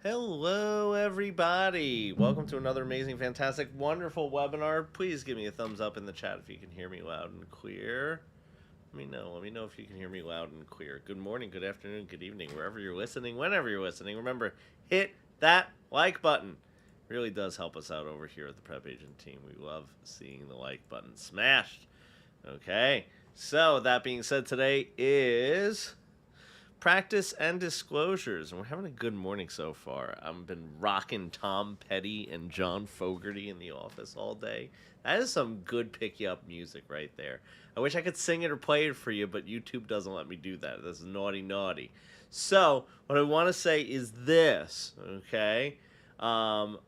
Hello, everybody. Welcome to another amazing, fantastic, wonderful webinar. Please give me a thumbs up in the chat if you can hear me loud and clear. Let me know. Let me know if you can hear me loud and clear. Good morning, good afternoon, good evening, wherever you're listening, whenever you're listening. Remember, hit that like button. It really does help us out over here at the Prep Agent team. We love seeing the like button smashed. Okay. So, that being said, today is practice and disclosures, and we're having a good morning so far. I've been rocking Tom Petty and John Fogerty in the office all day. That is some good pick you up music right there. I wish I could sing it or play it for you, but YouTube doesn't let me do that. This is naughty. So what I want to say is this, okay?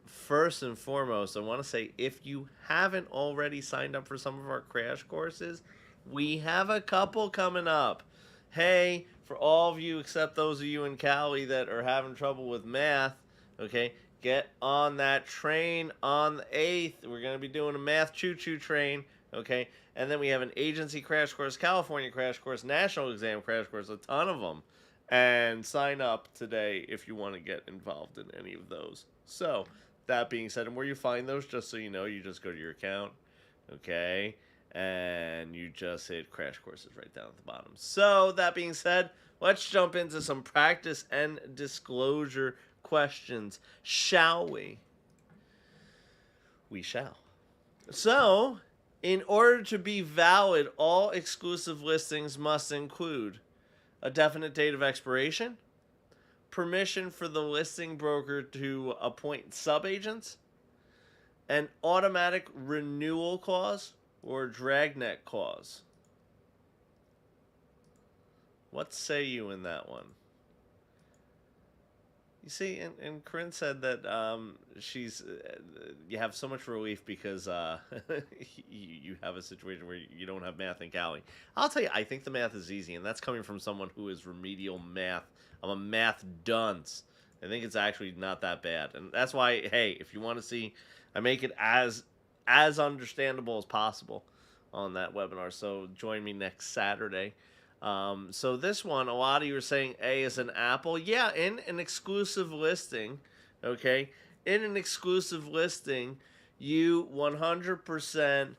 First and foremost, I want to say if you haven't already signed up for some of our crash courses, we have a couple coming up. Hey, for all of you except those of you in Cali that are having trouble with math, okay, get on that train on the 8th. We're going to be doing a math choo-choo train, okay? And then we have an agency crash course, California crash course, national exam crash course, a ton of them. And sign up today if you want to get involved in any of those. So, that being said, and where you find those, just so you know, you just go to your account, okay? And you just hit crash courses right down at the bottom. So, that being said, let's jump into some practice and disclosure questions, shall we? We shall. So, in order to be valid, all exclusive listings must include a definite date of expiration, permission for the listing broker to appoint subagents, an automatic renewal clause, or dragnet clause. What say you in that one? You see, and Corinne said that you have so much relief because you have a situation where you don't have math in Cali. I'll tell you, I think the math is easy, and that's coming from someone who is remedial math. I'm a math dunce. I think it's actually not that bad, and that's why, hey, if you want to see, I make it as understandable as possible on that webinar. So join me next Saturday. So this one, a lot of you are saying A is an apple. Yeah, in an exclusive listing, okay? In an exclusive listing, you 100%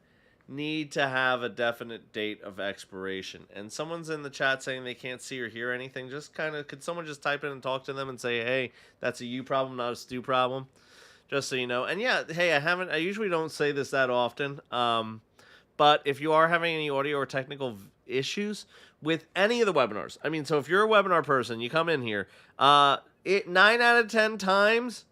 need to have a definite date of expiration. And someone's in the chat saying they can't see or hear anything. Just could someone just type in and talk to them and say, hey, that's a you problem, not a Stu problem? Just so you know. And yeah, hey, I usually don't say this that often. But if you are having any audio or technical issues with any of the webinars, I mean, so if you're a webinar person, you come in here, 9 out of 10 times,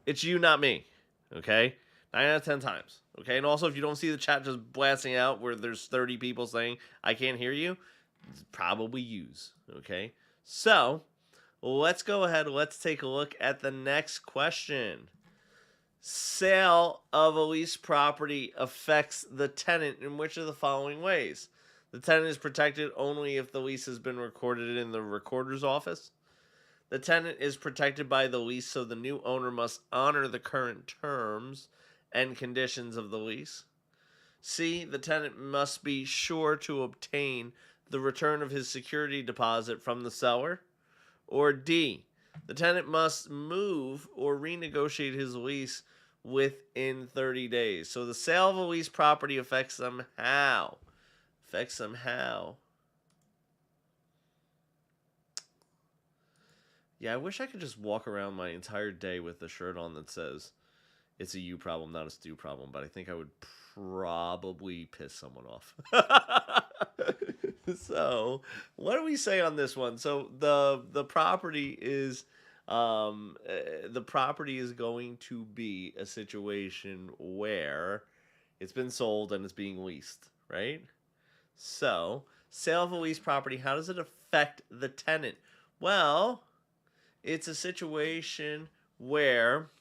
it's you, not me, okay? 9 out of 10 times, okay? And also, if you don't see the chat just blasting out where there's 30 people saying, I can't hear you, it's probably yous, okay? So, let's go ahead, let's take a look at the next question. Sale of a leased property affects the tenant in which of the following ways? The tenant is protected only if the lease has been recorded in the recorder's office. The tenant is protected by the lease, so the new owner must honor the current terms and conditions of the lease. C, the tenant must be sure to obtain the return of his security deposit from the seller. Or D, the tenant must move or renegotiate his lease within 30 days. So the sale of a leased property affects them how? Yeah, I wish I could just walk around my entire day with the shirt on that says it's a you problem, not a Stu problem, but I think I would probably piss someone off. So, what do we say on this one? So the property is going to be a situation where it's been sold and it's being leased, right? So, sale of a leased property, how does it affect the tenant? Well, it's a situation where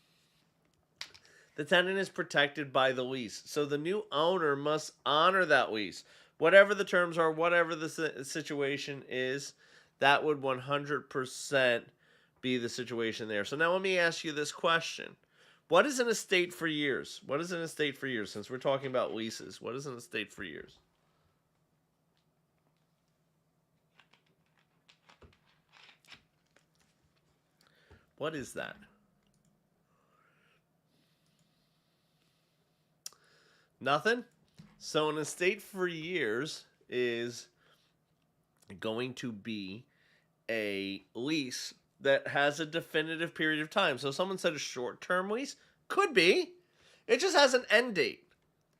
the tenant is protected by the lease. So the new owner must honor that lease. Whatever the terms are, whatever the situation is, that would 100% be the situation there. So now let me ask you this question. What is an estate for years? What is an estate for years? Since we're talking about leases, what is an estate for years? What is that? Nothing? So an estate for years is going to be a lease that has a definitive period of time. So someone said a short-term lease. Could be. It just has an end date.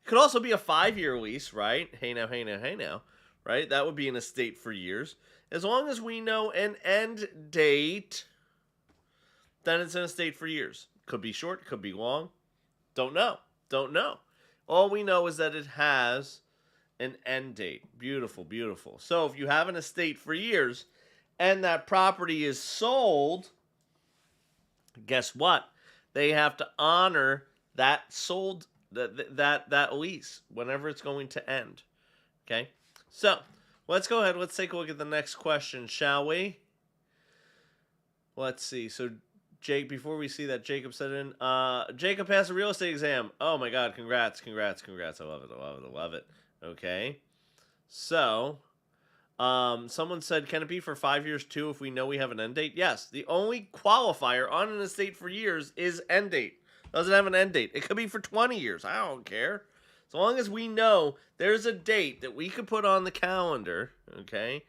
It could also be a 5-year lease, right? Hey now, hey now, hey now. Right? That would be an estate for years. As long as we know an end date, then it's an estate for years. Could be short, could be long. Don't know. Don't know. All we know is that it has an end date. Beautiful, beautiful. So if you have an estate for years and that property is sold, guess what? They have to honor that sold that lease whenever it's going to end. Okay? So, let's go ahead. Let's take a look at the next question, shall we? Let's see. So, Jake, before we see that, Jacob said in, Jacob passed a real estate exam. Oh my God, congrats, congrats, congrats. I love it, I love it, I love it. Okay. So, someone said, can it be for 5 years too if we know we have an end date? Yes. The only qualifier on an estate for years is end date. Doesn't have an end date. It could be for 20 years. I don't care. As long as we know there's a date that we could put on the calendar, okay,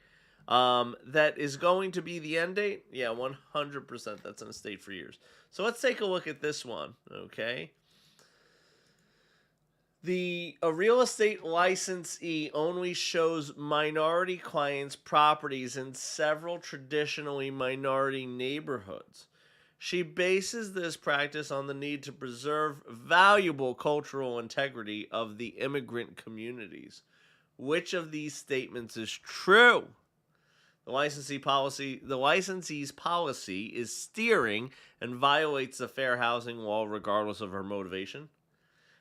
that is going to be the end date, yeah, 100% that's an estate for years. So let's take a look at this one, okay? A real estate licensee only shows minority clients' properties in several traditionally minority neighborhoods. She bases this practice on the need to preserve valuable cultural integrity of the immigrant communities. Which of these statements is true? The licensee's policy is steering and violates the fair housing law regardless of her motivation.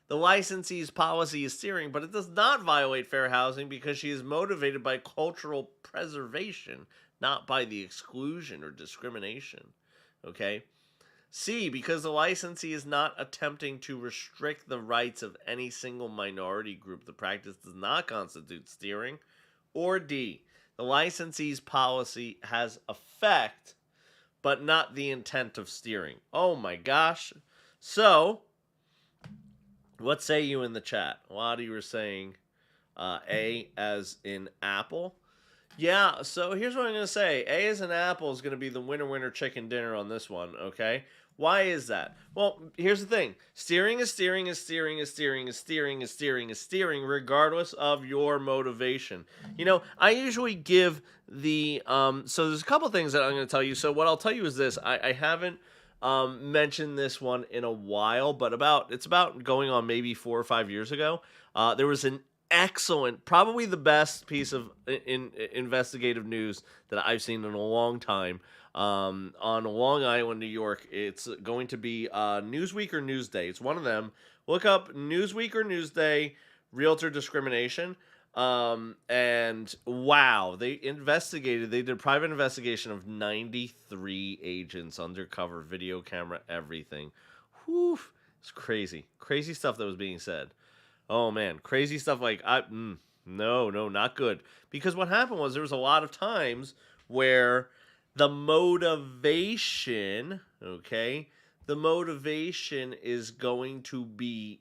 The licensee's policy is steering, but it does not violate fair housing because she is motivated by cultural preservation, not by the exclusion or discrimination. Okay? C, because the licensee is not attempting to restrict the rights of any single minority group, the practice does not constitute steering. Or D, the licensee's policy has effect, but not the intent of steering. Oh my gosh. So, what say you in the chat? A lot of you are saying A as in apple. Yeah, so here's what I'm going to say. A as in apple is going to be the winner chicken dinner on this one, okay? Why is that? Well, here's the thing. Steering is steering is steering is steering is steering is steering is steering regardless of your motivation. You know, I usually give the so there's a couple things that I'm going to tell you. So what I'll tell you is this. I haven't mentioned this one in a while, but it's about going on maybe 4 or 5 years ago. There was an excellent, probably the best piece of investigative news that I've seen in a long time. On Long Island, New York. It's going to be Newsweek or Newsday. It's one of them. Look up Newsweek or Newsday realtor discrimination. And wow, they did a private investigation of 93 agents, undercover, video camera, everything. Whew, it's crazy. Crazy stuff that was being said. Oh man, crazy stuff like, no, not good. Because what happened was there was a lot of times where the motivation, okay, is going to be,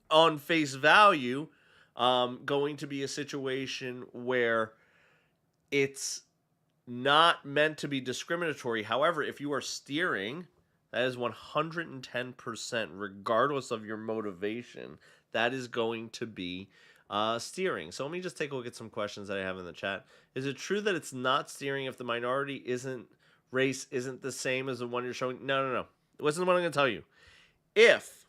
on face value, going to be a situation where it's not meant to be discriminatory. However, if you are steering, that is 110%, regardless of your motivation, that is going to be steering. So let me just take a look at some questions that I have in the chat. Is it true that it's not steering if the minority race isn't the same as the one you're showing? No. Listen to what I'm going to tell you. If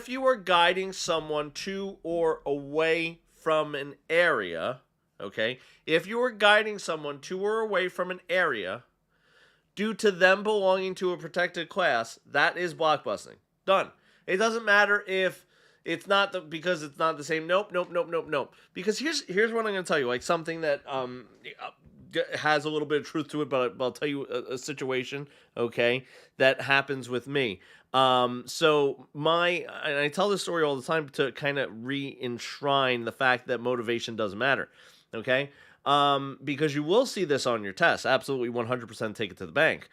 you are guiding someone to or away from an area, okay? If you are guiding someone to or away from an area due to them belonging to a protected class, that is blockbusting. Done. It doesn't matter if it's not because it's not the same. Nope. Because here's what I'm going to tell you. Like something that has a little bit of truth to it, but I'll tell you a situation, okay, that happens with me. And I tell this story all the time to kind of re-enshrine the fact that motivation doesn't matter, okay? Because you will see this on your test. Absolutely 100% take it to the bank.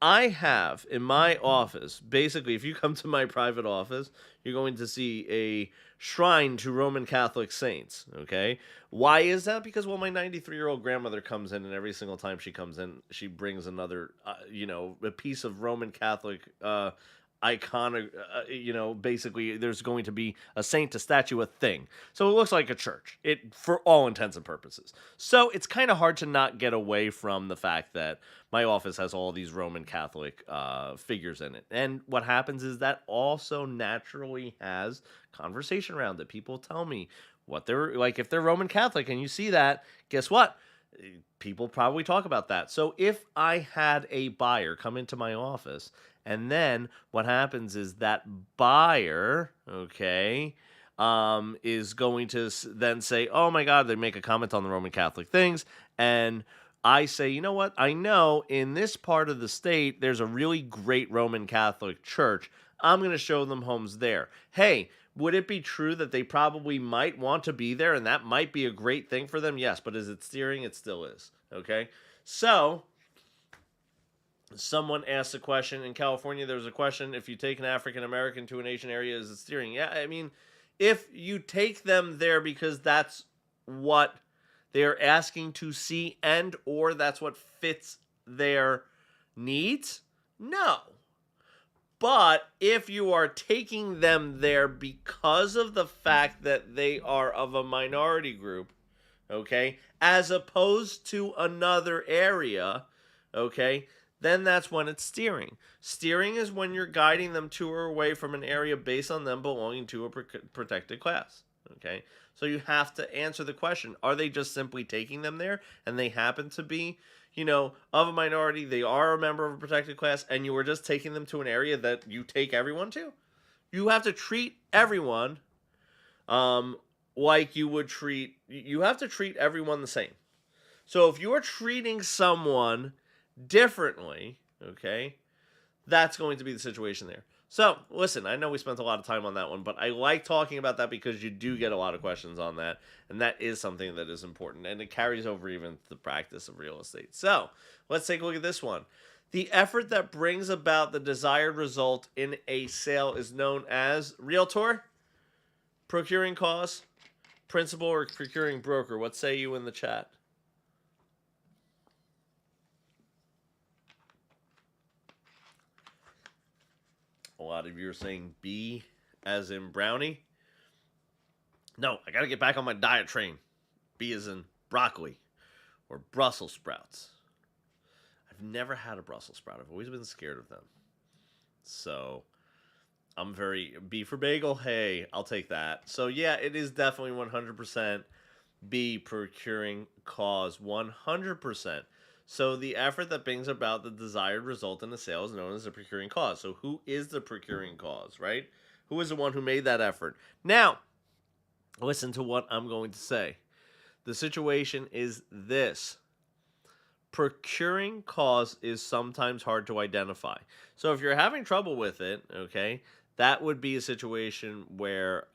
I have in my office, basically, if you come to my private office, you're going to see a shrine to Roman Catholic saints. Okay. Why is that? Because, well, my 93-year-old grandmother comes in, and every single time she comes in, she brings another, a piece of Roman Catholic iconic, basically there's going to be a saint, a statue, a thing. So it looks like a church, for all intents and purposes. So it's kind of hard to not get away from the fact that my office has all these Roman Catholic figures in it. And what happens is that also naturally has conversation around it. People tell me what they're like. If they're Roman Catholic and you see that, guess what? People probably talk about that. So if I had a buyer come into my office, and then what happens is that buyer, okay, is going to then say, oh my God, they make a comment on the Roman Catholic things. And I say, you know what? I know in this part of the state, there's a really great Roman Catholic church. I'm going to show them homes there. Hey, would it be true that they probably might want to be there and that might be a great thing for them? Yes, but is it steering? It still is. Okay. So someone asked a question in California. There was a question: if you take an African American to an Asian area, is it steering? Yeah, I mean, if you take them there because that's what they are asking to see, and or that's what fits their needs, no. But if you are taking them there because of the fact that they are of a minority group, okay, as opposed to another area, okay, then that's when it's steering. Steering is when you're guiding them to or away from an area based on them belonging to a protected class, okay? So you have to answer the question, are they just simply taking them there and they happen to be, of a minority, they are a member of a protected class, and you were just taking them to an area that you take everyone to? You have to treat everyone like you have to treat everyone the same. So if you are treating someone differently, okay, that's going to be the situation there. So, listen, I know we spent a lot of time on that one, but I like talking about that because you do get a lot of questions on that, and that is something that is important, and it carries over even to the practice of real estate. So, let's take a look at this one. The effort that brings about the desired result in a sale is known as realtor, procuring cost, principal, or procuring broker. What say you in the chat? A lot of you are saying B as in brownie. No, I got to get back on my diet train. B as in broccoli or Brussels sprouts. I've never had a Brussels sprout. I've always been scared of them. So I'm very B for bagel. Hey, I'll take that. So yeah, it is definitely 100% B, procuring cause. 100%. So the effort that brings about the desired result in the sale is known as the procuring cause. So who is the procuring cause, right? Who is the one who made that effort? Now, listen to what I'm going to say. The situation is this. Procuring cause is sometimes hard to identify. So if you're having trouble with it, okay, that would be a situation where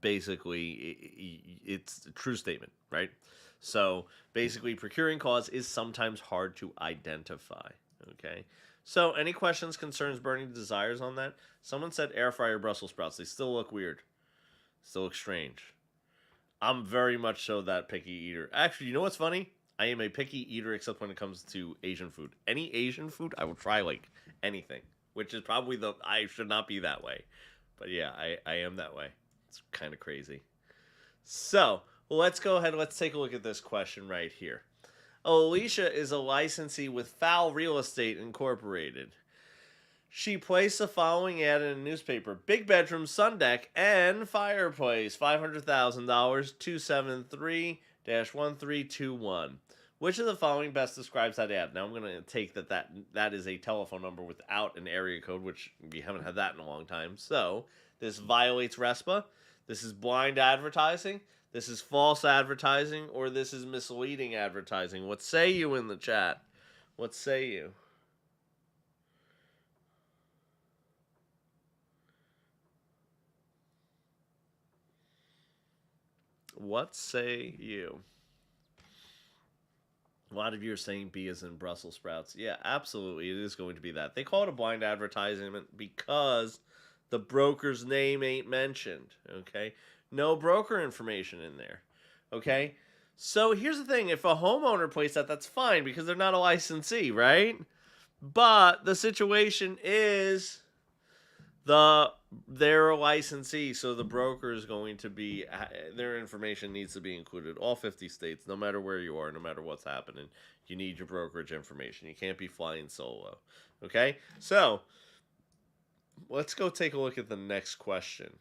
basically it's a true statement, right? So basically, procuring cause is sometimes hard to identify. Okay. So any questions, concerns, burning desires on that? Someone said air fryer Brussels sprouts. They still look weird. Still look strange. I'm very much so that picky eater. Actually, you know what's funny? I am a picky eater except when it comes to Asian food. Any Asian food, I will try like anything. Which is probably I should not be that way. But yeah, I am that way. It's kind of crazy. So, let's go ahead. Let's take a look at this question right here. Alicia is a licensee with Fowl Real Estate Incorporated. She placed the following ad in a newspaper: big bedroom, sun deck, and fireplace, $500,000, 273-1321. Which of the following best describes that ad? Now I'm going to take that is a telephone number without an area code, which we haven't had that in a long time. So this violates RESPA. This is blind advertising. This is false advertising, or this is misleading advertising. What say you in the chat? What say you? What say you? A lot of you are saying B is in Brussels sprouts. Yeah, absolutely. It is going to be that. They call it a blind advertisement because the broker's name ain't mentioned. Okay? No broker information in there. Okay? So here's the thing. If a homeowner plays that, that's fine because they're not a licensee, right? But the situation is they're a licensee, so the broker is going to be, their information needs to be included. All 50 states, no matter where you are, no matter what's happening, you need your brokerage information. You can't be flying solo. Okay, so let's go take a look at the next question.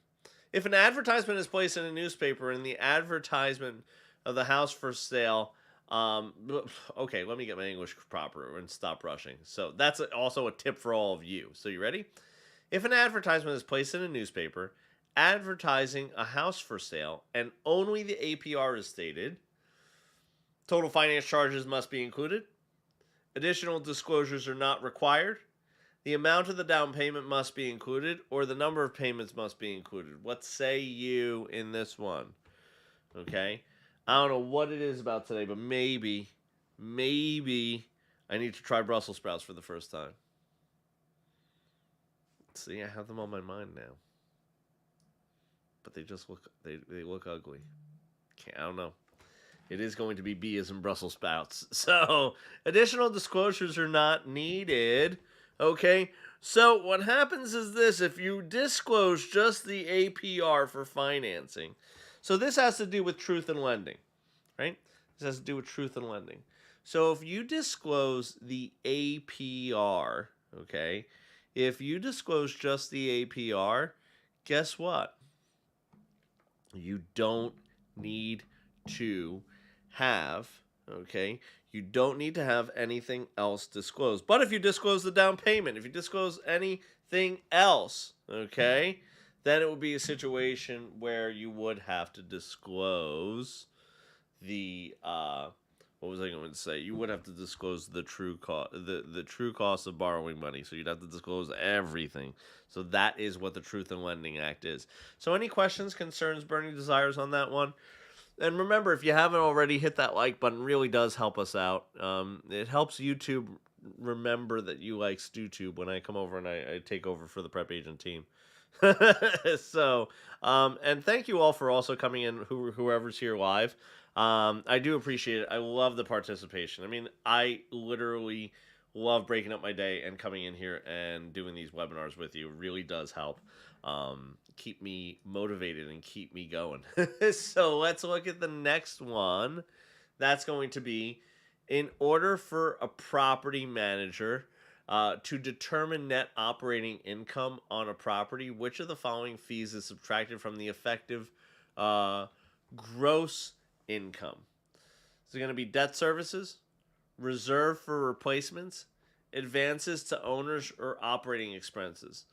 If an advertisement is placed in a newspaper and the advertisement of the house for sale, okay, let me get my English proper and stop rushing. So that's also a tip for all of you. So you ready? If an advertisement is placed in a newspaper advertising a house for sale and only the APR is stated, total finance charges must be included, additional disclosures are not required, the amount of the down payment must be included, or the number of payments must be included. What say you in this one? Okay? I don't know what it is about today, but maybe I need to try Brussels sprouts for the first time. See, I have them on my mind now. But they just look, they look ugly. I don't know. It is going to be B as in Brussels sprouts. So, additional disclosures are not needed. Okay? So, what happens is this. If you disclose just the APR for financing. So, this has to do with truth in lending. Right? This has to do with truth in lending. So, if you disclose the APR, okay, if you disclose just the APR, guess what? You don't need to have, okay? You don't need to have anything else disclosed. But if you disclose the down payment, if you disclose anything else, okay, then it would be a situation where you would have to disclose the what was I going to say? You would have to disclose the true cost, the true cost of borrowing money. So you'd have to disclose everything. So that is what the Truth in Lending Act is. So any questions, concerns, burning desires on that one? And remember, if you haven't already, hit that like button. It really does help us out. It helps YouTube remember that you like StuTube when I come over and I take over for the Prep Agent team. So, and thank you all for also coming in, whoever's here live. I do appreciate it. I love the participation. I mean, I literally love breaking up my day and coming in here and doing these webinars with you. It really does help keep me motivated and keep me going. So let's look at the next one. That's going to be, in order for a property manager to determine net operating income on a property, which of the following fees is subtracted from the effective gross income? Is it going to be debt services, reserve for replacements, advances to owners, or operating expenses?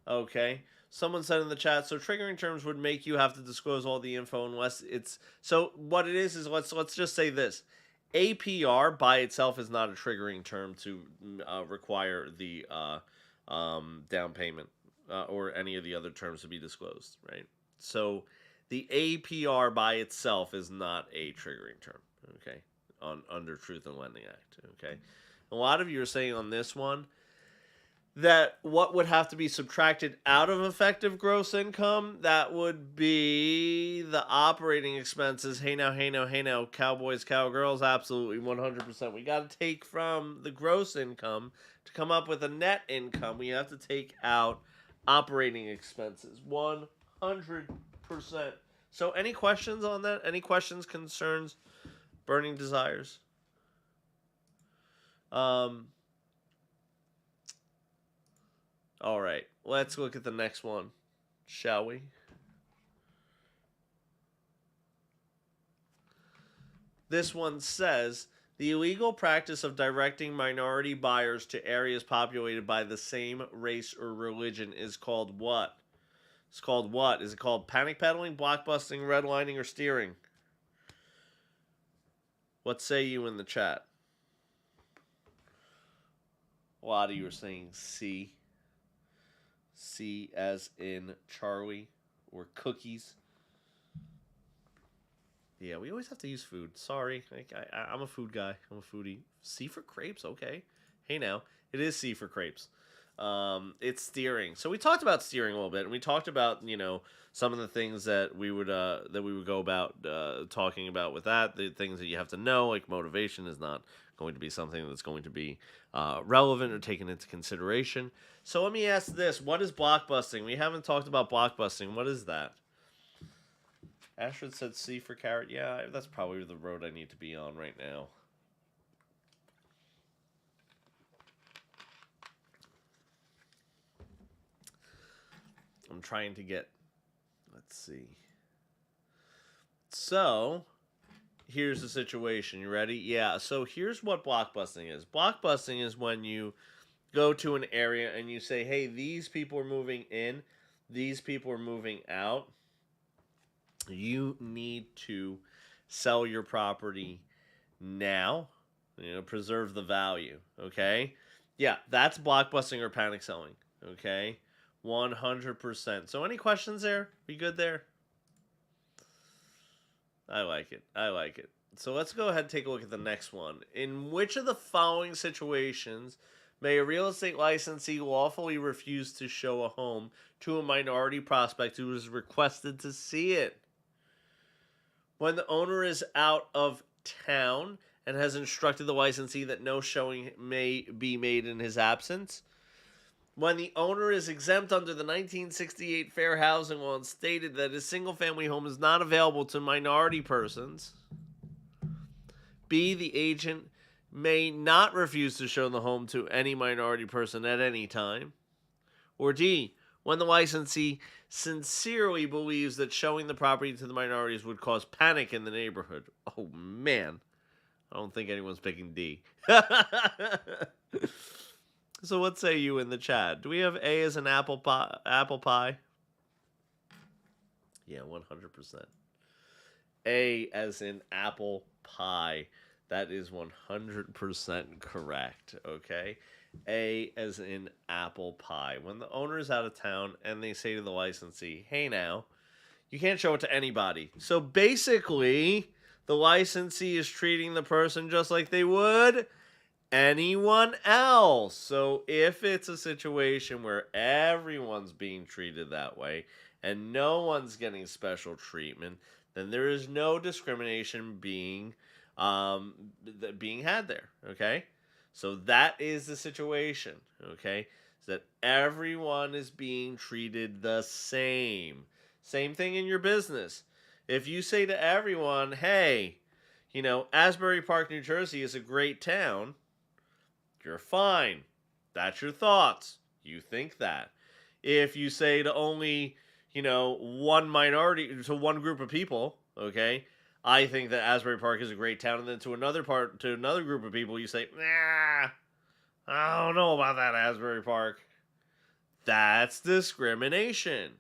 Okay. Someone said in the chat, so triggering terms would make you have to disclose all the info unless it's... So what it is let's just say this. APR by itself is not a triggering term to require the down payment or any of the other terms to be disclosed, right? So the APR by itself is not a triggering term, okay, under Truth in Lending Act, okay? A lot of you are saying on this one that what would have to be subtracted out of effective gross income, that would be the operating expenses. Hey now, cowboys, cowgirls, absolutely, 100%. We got to take from the gross income to come up with a net income. We have to take out operating expenses, 100%. So any questions on that? Any questions, concerns, burning desires? All right, let's look at the next one, shall we? This one says, the illegal practice of directing minority buyers to areas populated by the same race or religion is called what? It's called what? Is it called panic peddling, blockbusting, redlining, or steering? What say you in the chat? A lot of you are saying C. C as in Charlie or cookies. Yeah, we always have to use food. Sorry. I'm a food guy. I'm a foodie. C for crepes, okay. Hey now. It is C for crepes. It's steering. So we talked about steering a little bit, and we talked about, some of the things that we would go about talking about with that. The things that you have to know, like motivation is not going to be something that's going to be relevant or taken into consideration. So let me ask this. What is blockbusting? We haven't talked about blockbusting. What is that? Ashford said C for carrot. Yeah, that's probably the road I need to be on right now. I'm trying to get... Let's see. So, here's the situation. You ready? Yeah, so here's what blockbusting is. Blockbusting is when you go to an area and you say, hey, these people are moving in, these people are moving out. You need to sell your property now, preserve the value, okay? Yeah, that's blockbusting or panic selling, okay? 100%. So any questions there? We good there? I like it. I like it. So let's go ahead and take a look at the next one. In which of the following situations may a real estate licensee lawfully refuse to show a home to a minority prospect who is requested to see it? When the owner is out of town and has instructed the licensee that no showing may be made in his absence. When the owner is exempt under the 1968 Fair Housing Law and stated that his single-family home is not available to minority persons. B, the agent may not refuse to show the home to any minority person at any time. Or D, when the licensee sincerely believes that showing the property to the minorities would cause panic in the neighborhood. Oh, man. I don't think anyone's picking D. So what say you in the chat? Do we have A as an apple pie? Apple pie? Yeah, 100%. A as in apple pie. That is 100% correct, okay? A as in apple pie. When the owner is out of town and they say to the licensee, hey now, you can't show it to anybody. So basically, the licensee is treating the person just like they would anyone else. So if it's a situation where everyone's being treated that way and no one's getting special treatment, then there is no discrimination being had there, okay? So that is the situation, okay? So that everyone is being treated the same. Same thing in your business. If you say to everyone, hey, Asbury Park, New Jersey is a great town, you're fine. That's your thoughts. You think that. If you say to only, one minority, to one group of people, okay, I think that Asbury Park is a great town, and then to another group of people, you say, nah, I don't know about that Asbury Park. That's discrimination.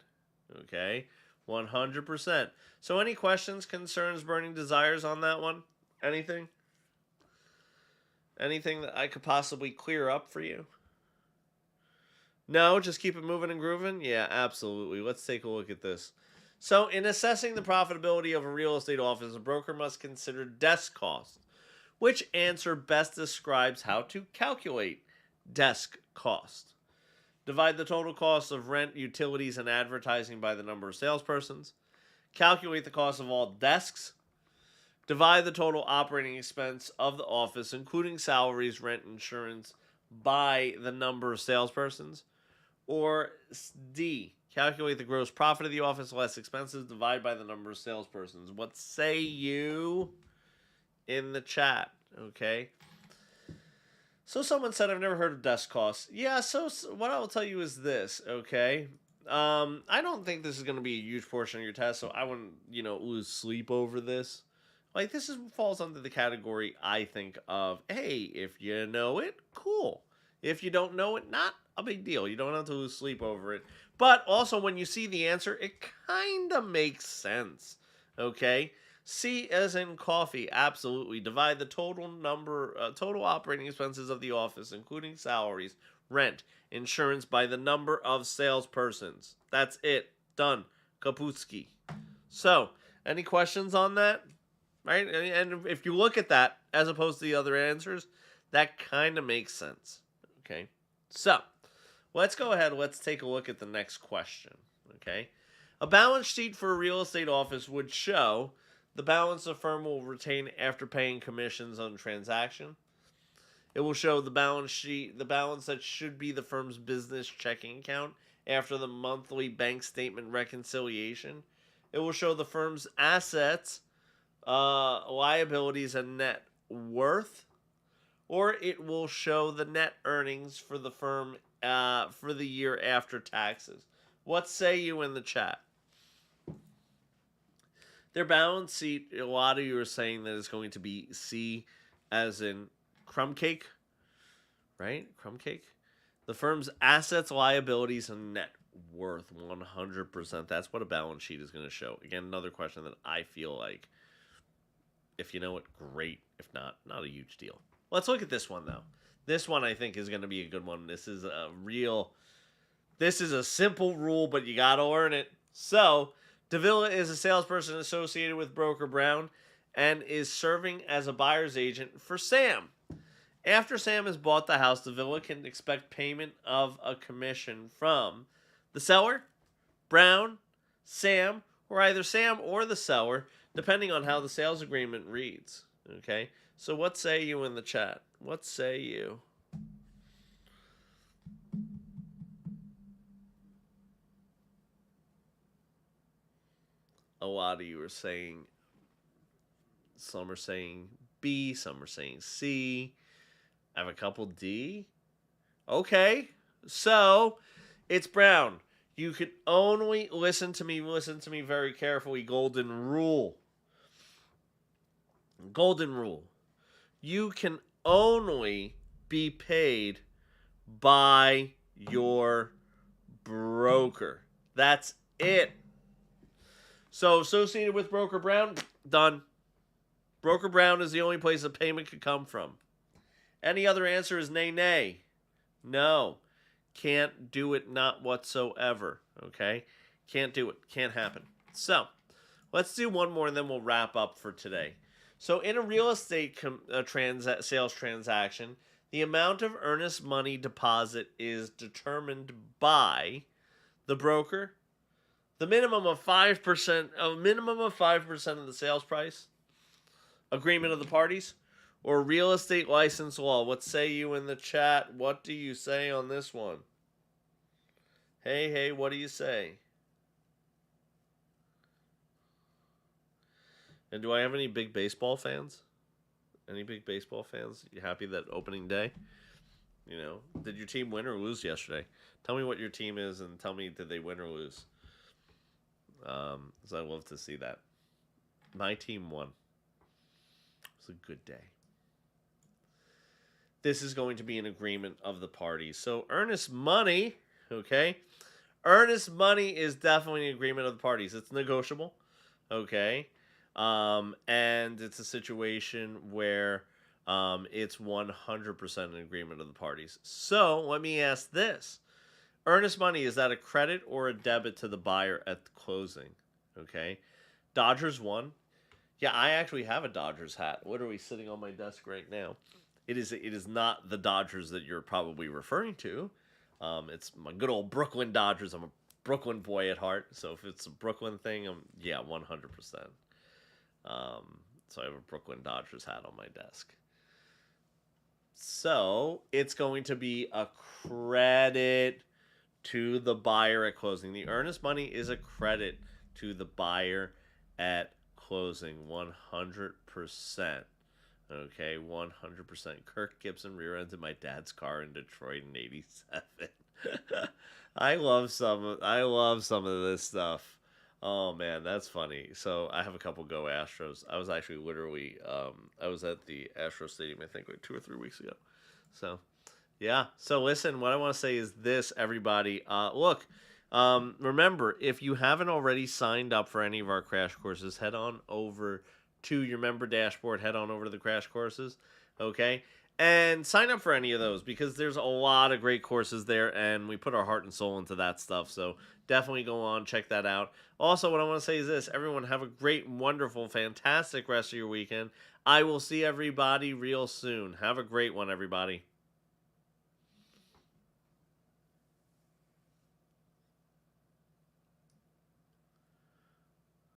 Okay? 100%. So any questions, concerns, burning desires on that one? Anything? Anything that I could possibly clear up for you? No, just keep it moving and grooving? Yeah, absolutely. Let's take a look at this. So, in assessing the profitability of a real estate office, a broker must consider desk cost. Which answer best describes how to calculate desk cost? Divide the total cost of rent, utilities, and advertising by the number of salespersons. Calculate the cost of all desks. Divide the total operating expense of the office, including salaries, rent, insurance, by the number of salespersons. Or D, calculate the gross profit of the office less expenses, divide by the number of salespersons. What say you in the chat? Okay. So someone said, I've never heard of desk costs. Yeah, so what I will tell you is this, okay? I don't think this is going to be a huge portion of your test, so I wouldn't, lose sleep over this. Like, this falls under the category, I think, of, hey, if you know it, cool. If you don't know it, not a big deal. You don't have to lose sleep over it. But also, when you see the answer, it kind of makes sense, okay? C as in coffee, absolutely. Divide the total operating expenses of the office, including salaries, rent, insurance, by the number of salespersons. That's it. Done. Kaputski. So, any questions on that? right? And if you look at that as opposed to the other answers, that kind of makes sense. Okay, so let's go ahead. Let's take a look at the next question. Okay, a balance sheet for a real estate office would show the balance the firm will retain after paying commissions on transaction. It will show the balance sheet, the balance that should be the firm's business checking account after the monthly bank statement reconciliation. It will show the firm's assets, liabilities, and net worth, or it will show the net earnings for the firm for the year after taxes. What say you in the chat? Their balance sheet, a lot of you are saying that it's going to be C as in crumb cake, right? Crumb cake. The firm's assets, liabilities, and net worth 100%. That's what a balance sheet is going to show. Again, another question that I feel like, if you know it, great. If not, not a huge deal. Let's look at this one, though. This one I think is going to be a good one. This is a simple rule, but you got to learn it. So, Davila is a salesperson associated with Broker Brown and is serving as a buyer's agent for Sam. After Sam has bought the house, Davila can expect payment of a commission from the seller, Brown, Sam, or either Sam or the seller, depending on how the sales agreement reads. Okay? So what say you in the chat? What say you? A lot of you are saying, some are saying B, some are saying C. I have a couple D. Okay, so it's Brown. You can only listen to me very carefully. Golden rule. Golden rule. You can only be paid by your broker. That's it. So associated with Broker Brown, done. Broker Brown is the only place a payment could come from. Any other answer is nay, nay. No. Can't do it, not whatsoever. Okay? Can't do it. Can't happen. So, let's do one more and then we'll wrap up for today. So, in a real estate sales transaction, the amount of earnest money deposit is determined by the broker, the minimum of 5%, of the sales price, agreement of the parties, or real estate license law. What say you in the chat? What do you say on this one? Hey, what do you say? And do I have any big baseball fans? Any big baseball fans? You happy that opening day? You know, did your team win or lose yesterday? Tell me what your team is and tell me, did they win or lose? So I'd love to see that. My team won. It was a good day. This is going to be an agreement of the parties. So earnest money, okay? Earnest money is definitely an agreement of the parties. It's negotiable, okay? And it's a situation where it's 100% an agreement of the parties. So let me ask this. Earnest money, is that a credit or a debit to the buyer at the closing? Okay? Dodgers won. Yeah, I actually have a Dodgers hat. Literally sitting on my desk right now. It is not the Dodgers that you're probably referring to. It's my good old Brooklyn Dodgers. I'm a Brooklyn boy at heart. So if it's a Brooklyn thing, 100%. So I have a Brooklyn Dodgers hat on my desk. So it's going to be a credit to the buyer at closing. The earnest money is a credit to the buyer at closing. 100%. Okay, 100%. Kirk Gibson rear-ended my dad's car in Detroit in '87. I love some of this stuff. Oh man, that's funny. So I have a couple Go Astros. I was actually literally I was at the Astro Stadium I think like 2 or 3 weeks ago. So yeah. So listen, what I want to say is this, everybody. Look, remember, if you haven't already signed up for any of our crash courses, head on over to your member dashboard. Head on over to the crash courses, okay? And sign up for any of those because there's a lot of great courses there and we put our heart and soul into that stuff. So definitely go on, check that out. Also, what I want to say is this: everyone have a great, wonderful, fantastic rest of your weekend. I will see everybody real soon. Have a great one, everybody.